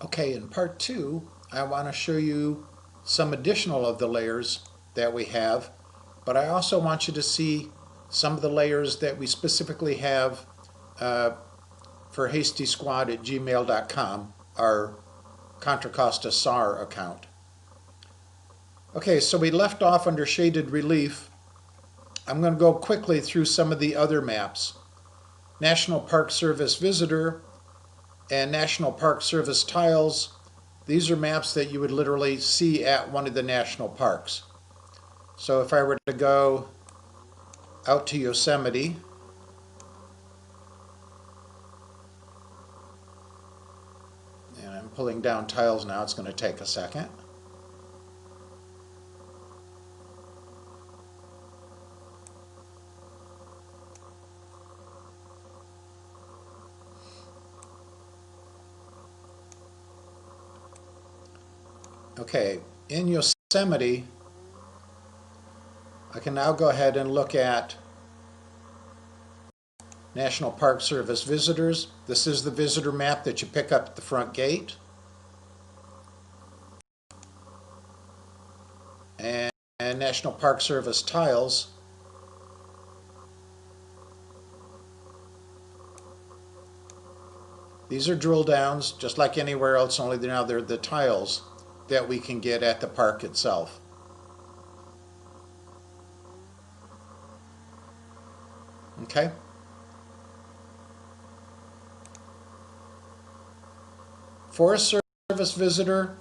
Okay, in part two, I want to show you some additional of the layers that we have, but I also want you to see some of the layers that we specifically have for hastysquad@gmail.com, our Contra Costa SAR account. Okay, so we left off under shaded relief. I'm going to go quickly through some of the other maps. National Park Service Visitor and National Park Service Tiles. These are maps that you would literally see at one of the national parks. So if I were to go out to Yosemite, and I'm pulling down tiles now, it's going to take a second. Okay, in Yosemite, I can now go ahead and look at National Park Service Visitors. This is the visitor map that you pick up at the front gate. And National Park Service Tiles. These are drill downs, just like anywhere else, only now they're the tiles that we can get at the park itself. Okay? Forest Service Visitor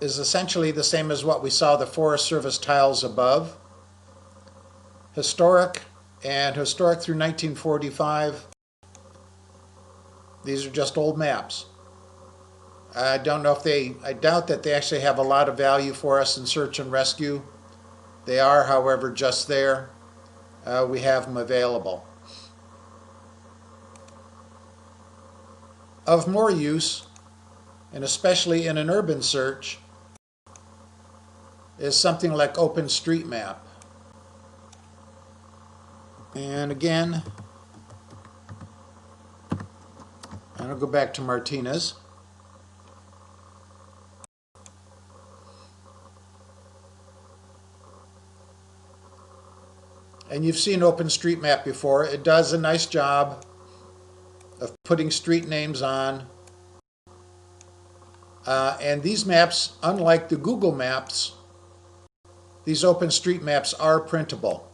is essentially the same as what we saw the Forest Service tiles above. Historic and historic through 1945. These are just old maps. I don't know if I doubt that they actually have a lot of value for us in search and rescue. They are, however, just there. We have them available. Of more use, and especially in an urban search, is something like OpenStreetMap. And again, I'm going to go back to Martinez. And you've seen OpenStreetMap before. It does a nice job of putting street names on. And these maps, unlike the Google Maps, these OpenStreetMaps are printable.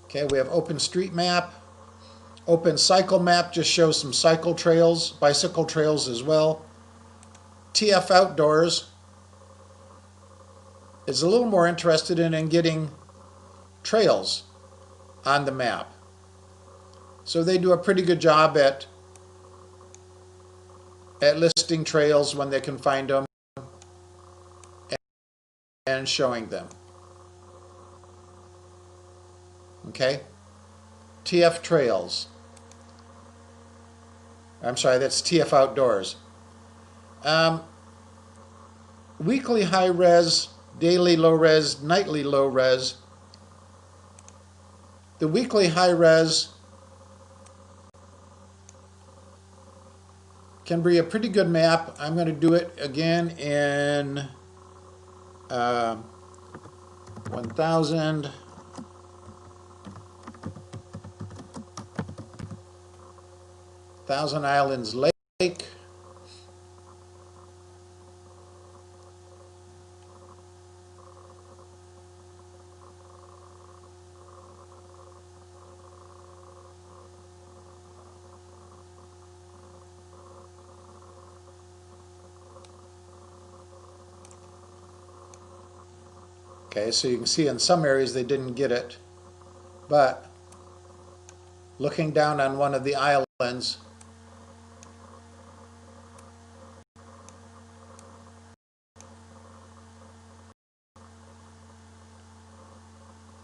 Okay, we have OpenStreetMap. OpenCycleMap just shows some cycle trails, bicycle trails as well. TF Outdoors is a little more interested in getting trails on the map. So they do a pretty good job at listing trails when they can find them and showing them. Okay? TF Trails. I'm sorry, that's TF Outdoors. Weekly high res, daily low res, nightly low res. The weekly high res can be a pretty good map. I'm going to do it again in 1000. Thousand Islands Lake. Okay, so you can see in some areas they didn't get it, but looking down on one of the islands,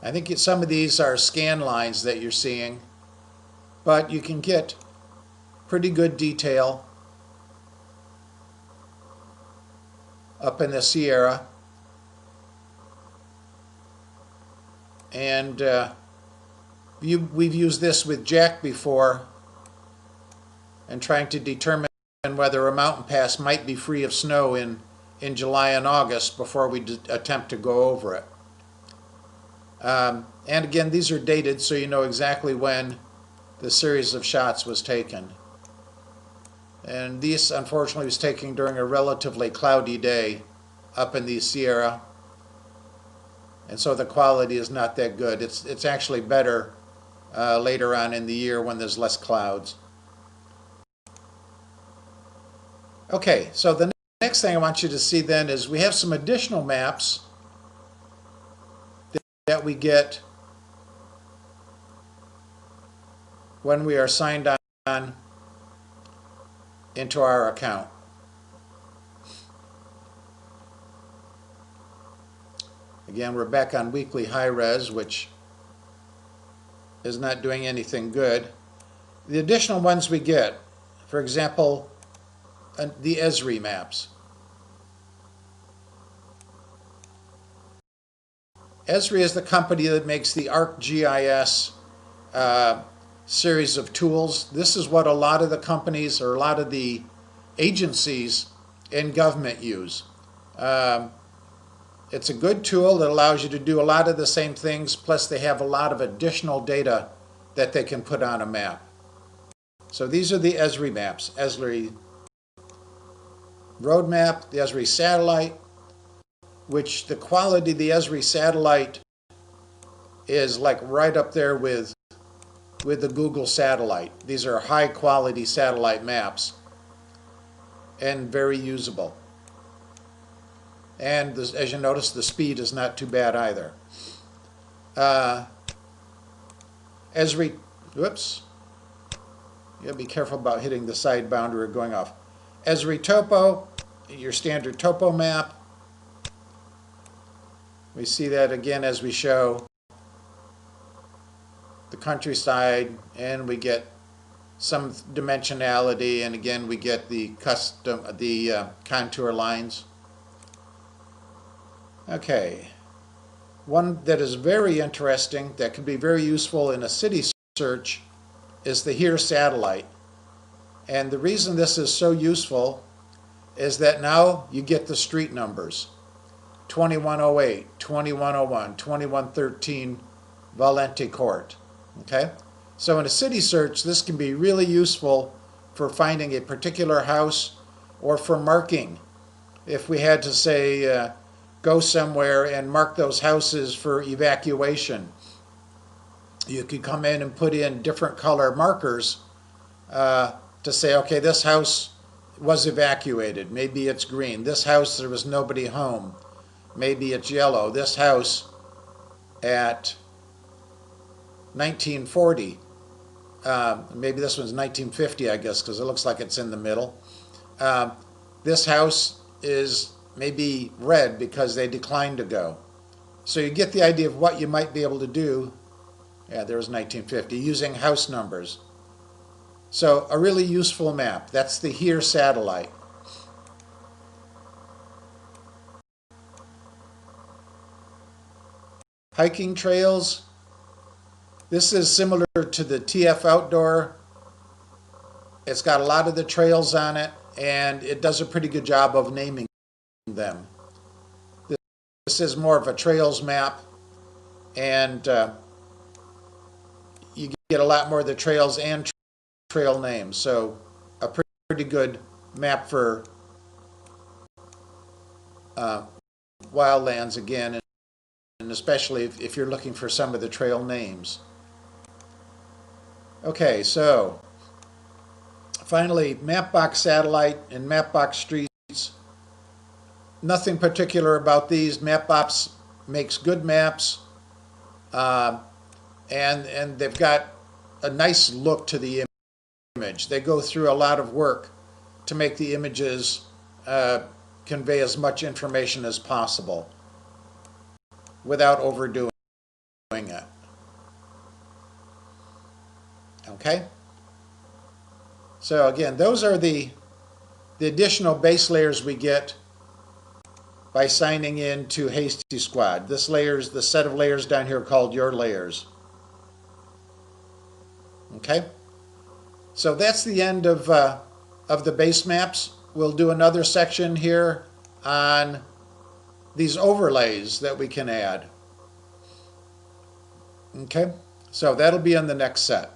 I think some of these are scan lines that you're seeing, but you can get pretty good detail up in the Sierra. And we've used this with Jack before and trying to determine whether a mountain pass might be free of snow in July and August before we attempt to go over it. And again, these are dated so you know exactly when the series of shots was taken. And this, unfortunately, was taken during a relatively cloudy day up in the Sierra. And so the quality is not that good. It's actually better later on in the year when there's less clouds. Okay, so the next thing I want you to see then is we have some additional maps that we get when we are signed on into our account. Again, we're back on weekly high res, which is not doing anything good. The additional ones we get, for example, the ESRI maps. ESRI is the company that makes the ArcGIS series of tools. This is what a lot of the companies or a lot of the agencies in government use. It's a good tool that allows you to do a lot of the same things, plus they have a lot of additional data that they can put on a map. So these are the ESRI maps. ESRI road map, the ESRI satellite, which the quality of the ESRI satellite is like right up there with the Google satellite. These are high quality satellite maps and very usable. And this, as you notice, the speed is not too bad either. ESRI, whoops, you gotta be careful about hitting the side boundary or going off. ESRI Topo, your standard topo map. We see that again as we show the countryside, and we get some dimensionality, and again we get the custom, contour lines. Okay, one that is very interesting that can be very useful in a city search is the HERE satellite. And the reason this is so useful is that now you get the street numbers. 2108, 2101, 2113 Valente Court. Okay? So in a city search, this can be really useful for finding a particular house or for marking. If we had to say, go somewhere and mark those houses for evacuation, you could come in and put in different color markers to say, okay, this house was evacuated. Maybe it's green. This house, there was nobody home. Maybe it's yellow. This house at 1940, maybe this one's 1950, I guess, because it looks like it's in the middle. This house is maybe red because they declined to go. So you get the idea of what you might be able to do. Yeah, there was 1950, using house numbers. So a really useful map. That's the HERE satellite. Hiking trails. This is similar to the TF Outdoor. It's got a lot of the trails on it, and it does a pretty good job of naming them. This is more of a trails map, and you get a lot more of the trails and trail names. So a pretty good map for wildlands again, and especially if you're looking for some of the trail names. Okay, so finally, Mapbox Satellite and Mapbox Streets. Nothing particular about these. Mapbox makes good maps, and they've got a nice look to the image. They go through a lot of work to make the images convey as much information as possible without overdoing it. Okay? So again, those are the additional base layers we get by signing in to Hasty Squad. This layers, the set of layers down here called your layers. Okay? So that's the end of the base maps. We'll do another section here on these overlays that we can add. Okay, so that'll be on the next set.